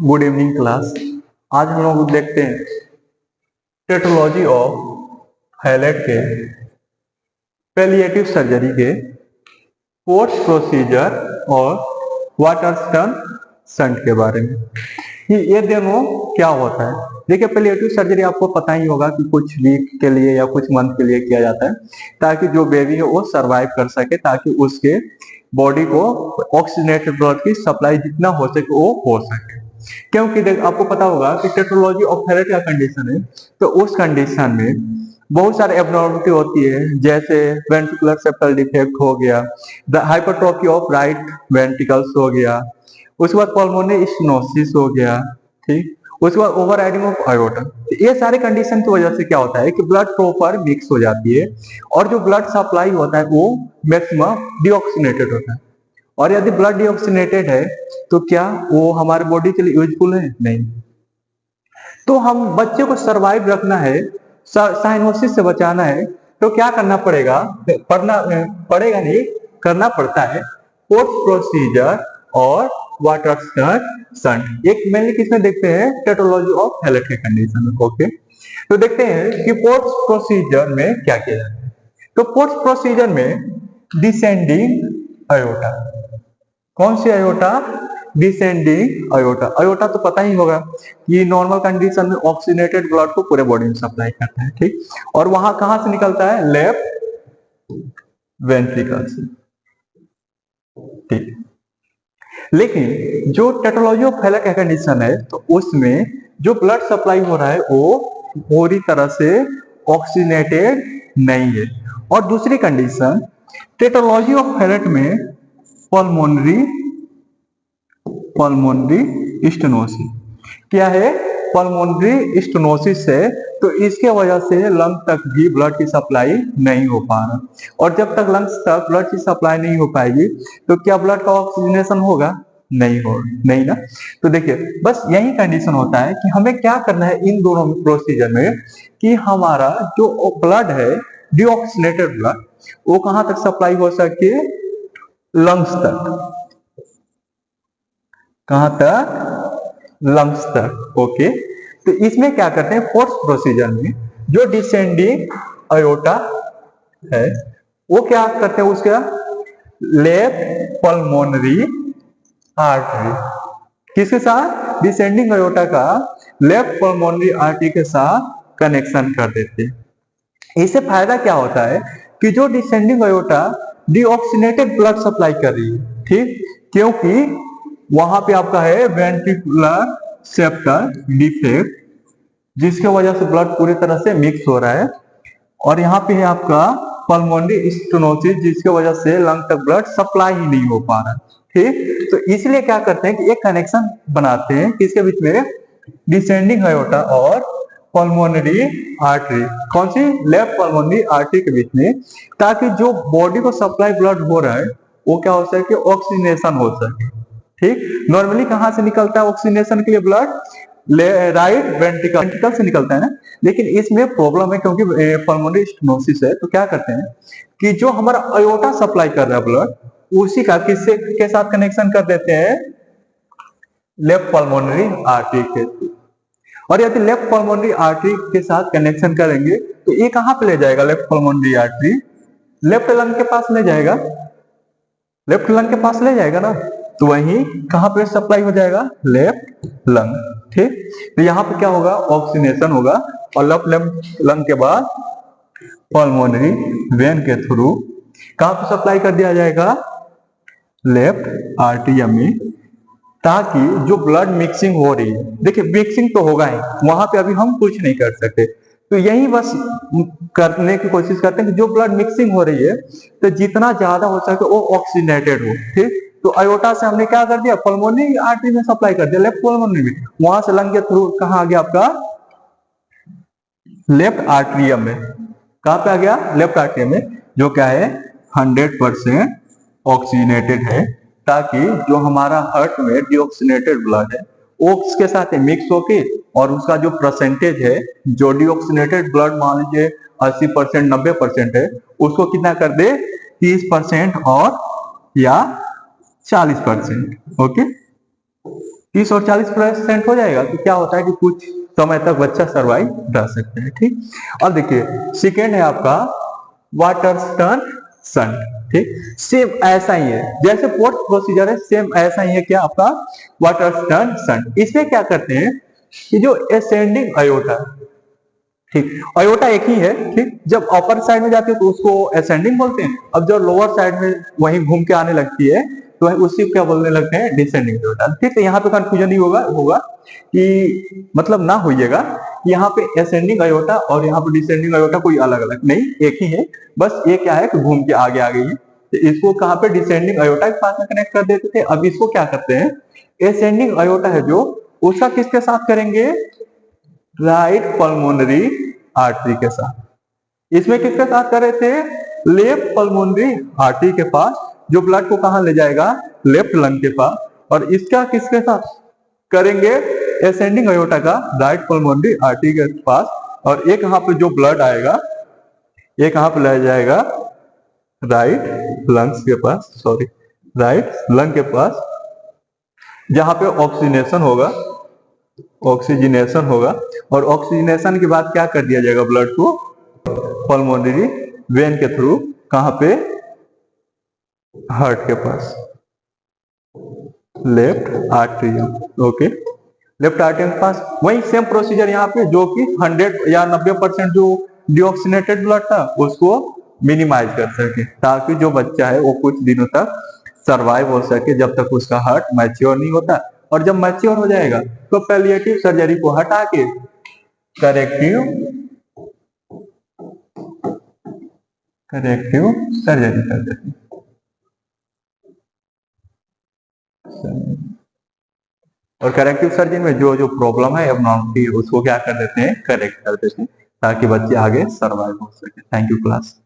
Good evening class. आज हम लोग देखते हैं टेटोलॉजी ऑफ हाइलाइट के पैलिएटिव सर्जरी के पोस्ट प्रोसीजर और वाटरस्टोन शंट के बारे में कि ये दोनों क्या होता है। देखिए, पैलिएटिव सर्जरी आपको पता ही होगा कि कुछ वीक के लिए या कुछ मंथ के लिए किया जाता है ताकि जो बेबी है वो सरवाइव कर सके, ताकि उसके बॉडी को ऑक्सीजनेटेड ब्लड की सप्लाई जितना हो सके वो हो सके। क्योंकि देख, आपको पता होगा कि टेट्रोलॉजी ऑफ हाइलाइट का कंडीशन है, तो उस कंडीशन में बहुत सारे एब्नॉर्मलिटी होती है, जैसे वेंट्रिकुलर सेप्टल डिफेक्ट हो गया, the hypertrophy of right ventricles हो गया, उसके बाद पल्मोनरी स्टेनोसिस हो गया, ठीक। उसके बाद ओवरराइडिंग ऑफ आयोटा। ये सारे कंडीशन की वजह से क्या होता है कि ब्लड प्रॉपर मिक्स हो जाती है और जो ब्लड सप्लाई होता है वो मैक्सिमम डीऑक्सीनेटेड होता है। और यदि ब्लड डीऑक्सीनेटेड है तो क्या वो हमारे बॉडी के लिए यूजफुल है? नहीं। तो हम बच्चे को सरवाइव रखना है, साइनोसिस से बचाना है, तो क्या करना पड़ेगा? पड़ेगा नहीं, करना पड़ता है पोस्ट प्रोसीजर और वाटरस्टोन शंट। एक मेनली किसमें देखते हैं? टेटोलॉजी ऑफ हाइलाइट के कंडीशन में। ओके, तो देखते हैं कि पोस्ट प्रोसीजर में क्या किया जाता है। तो पोस्ट प्रोसीजर में डिसेंडिंग आयोटा। कौन सी आयोटा? Descending iota. आयोटा तो पता ही होगा कि नॉर्मल कंडीशन में ऑक्सीजनेटेड ब्लड को पूरे बॉडी में सप्लाई करता है, ठीक। और वहां कहां से निकलता है? लेफ्ट वेंट्रिकल से, ठीक। लेकिन जो टेटोलॉजी ऑफ हाइलाइट का कंडीशन है, तो उसमें जो ब्लड सप्लाई हो रहा है वो पूरी तरह से ऑक्सीजनेटेड नहीं है। और दूसरी कंडीशन टेटोलॉजी ऑफ हाइलाइट में पल्मोनरी स्टेनोसिस। क्या है? पल्मोनरी स्टेनोसिस है, तो इसके वजह से लंग तक भी ब्लड की सप्लाई नहीं हो पा रहा। और जब तक लंग्स तक ब्लड की सप्लाई नहीं हो पाएगी तो क्या ब्लड का ऑक्सीजनेशन होगा? नहीं ना। तो देखिए, बस यही कंडीशन होता है कि हमें क्या करना है इन दोनों प्रोसीजर में कि हमारा जो ब्लड है, डीऑक्सीनेटेड ब्लड, वो कहां तक सप्लाई हो सके? लंग्स तक। कहां तक? लंग्स तक। ओके, तो इसमें क्या करते हैं? फोर्थ प्रोसीजर में जो डिसेंडिंग आयोटा है वो क्या करते हैं? उसका लेफ्ट पल्मोनरी आर्टरी किसके साथ? डिसेंडिंग आयोटा का लेफ्ट पल्मोनरी आर्टरी के साथ कनेक्शन कर देते हैं। इससे फायदा क्या होता है कि जो descending iota deoxygenated blood supply कर रही है, ठीक, क्योंकि वहां पे आपका है वेंट्रिकुलर सेप्टल डिफेक्ट, जिसके वजह से ब्लड पूरी तरह से मिक्स हो रहा है। और यहाँ पे है आपका पल्मोनरी स्टेनोसिस, जिसके वजह से लंग तक ब्लड सप्लाई ही नहीं हो पा रहा है, ठीक। तो इसलिए क्या करते हैं कि एक कनेक्शन बनाते हैं किसके बीच में? डिसेंडिंग आयोटा और पल्मोनरी आर्टरी। कौन सी? लेफ्ट पल्मोनरी आर्टरी के बीच में, ताकि जो बॉडी को सप्लाई ब्लड हो रहा है वो क्या हो सके? ऑक्सीजनेशन हो सके, ठीक। नॉर्मली कहां से निकलता है ऑक्सीजनेशन के लिए ब्लड? राइट वेंट्रिकल से निकलता है ना। लेकिन इसमें प्रॉब्लम है, क्योंकि पल्मोनरी स्टेनोसिस है, तो क्या करते हैं कि जो हमारा आयोटा सप्लाई कर रहा है ब्लड, उसी का किससे के साथ कनेक्शन कर देते हैं? लेफ्ट पल्मोनरी आर्टरी के। और यदि लेफ्ट पल्मोनरी आर्टरी के साथ कनेक्शन करेंगे तो ये कहां पे ले जाएगा? Left pulmonary artery left lung के पास ले जाएगा, लेफ्ट लंग के पास ले जाएगा ना। तो वहीं कहां पे सप्लाई हो जाएगा? लेफ्ट लंग, ठीक। तो यहाँ पे क्या होगा? ऑक्सीजनेशन होगा और लेफ्ट लंग के बाद पल्मोनरी वेन के थ्रू कहां पे सप्लाई कर दिया जाएगा? लेफ्ट आर्टरियम में, ताकि जो ब्लड मिक्सिंग हो रही है, देखिए मिक्सिंग तो होगा ही, वहां पे अभी हम कुछ नहीं कर सकते, तो यही बस करने की कोशिश करते हैं कि जो ब्लड मिक्सिंग हो रही है तो जितना ज्यादा हो सके वो ऑक्सीजनेटेड हो, ठीक। तो आयोटा से हमने क्या कर दिया? पल्मोनरी आर्टरी में सप्लाई कर दिया, लेफ्ट पल्मोनरी में, वहां से लंग के थ्रू कहां आ गया आपका? लेफ्ट आर्टरियम में। कहां पे आ गया? लेफ्ट आर्टरियम में, जो क्या है 100% ऑक्सीजनेटेड है, ताकि जो हमारा हार्ट में डीऑक्सीनेटेड ब्लड है वो उसके साथ मिक्स होके, और उसका जो परसेंटेज है, जो डीऑक्सीनेटेड ब्लड मान लीजिए 80% 90% है, उसको कितना कर दे? 30% और या 40%। ओके, 30 और 40% हो जाएगा तो क्या होता है कि कुछ समय तक बच्चा सरवाइव रह सकता है। ठीक, और देखिए सेकेंड है आपका वाटर टर्न सन। ठीक, सेम ऐसा ही है जैसे फोर्थ प्रोसीजर है, सेम ऐसा ही है क्या आपका वाटर टर्न सन। इसमें क्या करते हैं कि जो असेंडिंग अयोटा, ठीक, अयोटा एक ही है। ठीक, जब अपर साइड में जाती है तो उसको असेंडिंग बोलते हैं, अब जो लोअर साइड में वहीं घूम के आने लगती है तो उसी को क्या बोलने लगते हैं, डिसेंडिंग अयोटा। ठीक, तो यहाँ पे कंफ्यूजन नहीं होगा कि मतलब ना होइएगा यहाँ पे असेंडिंग अयोटा और यहाँ पे डिसेंडिंग अयोटा कोई अलग अलग नहीं, एक ही है, बस ये क्या है कि घूम के आगे आ गई है। तो इसको कहाँ पे डिसेंडिंग अयोटा के पास में कनेक्ट कर देते थे, अब इसको क्या करते हैं, असेंडिंग अयोटा है जो उसका किसके साथ करेंगे, राइट पल्मोनरी आर्टरी के साथ। इसमें किसके साथ कर रहे थे, लेफ्ट पल्मोनरी आर्टरी के पास, जो ब्लड को कहां ले जाएगा, लेफ्ट लंग के पास। और इसका किसके साथ करेंगे, असेंडिंग अयोटा का राइट पल्मोनरी आर्टरी के पास। और एक यहाँ पे जो ब्लड आएगा, एक यहाँ पे ले जाएगा राइट लंग्स के पास, सॉरी राइट लंग के पास, जहां पे ऑक्सीजनेशन होगा, ऑक्सीजनेशन होगा। और ऑक्सीजनेशन के बाद क्या कर दिया जाएगा, ब्लड को पल्मोनरी वेन के थ्रू, कहां पे, हार्ट के पास, left atrium. Okay, left atrium के पास वही सेम प्रोसीजर यहाँ पे, जो कि 100 या 90% जो डिऑक्सीनेटेड ब्लड था उसको मिनिमाइज कर सके, ताकि जो बच्चा है वो कुछ दिनों तक सरवाइव हो सके, जब तक उसका हार्ट मैच्योर नहीं होता। और जब मैच्योर हो जाएगा तो पैलिएटिव सर्जरी को हटा के करेक्टिव सर्जरी कर देते हैं। और करेक्टिव सर्जरी में जो जो प्रॉब्लम है एबनॉर्मलिटी उसको क्या कर देते हैं, करेक्ट कर देते हैं, ताकि बच्चे आगे सर्वाइव हो सके। Thank you class.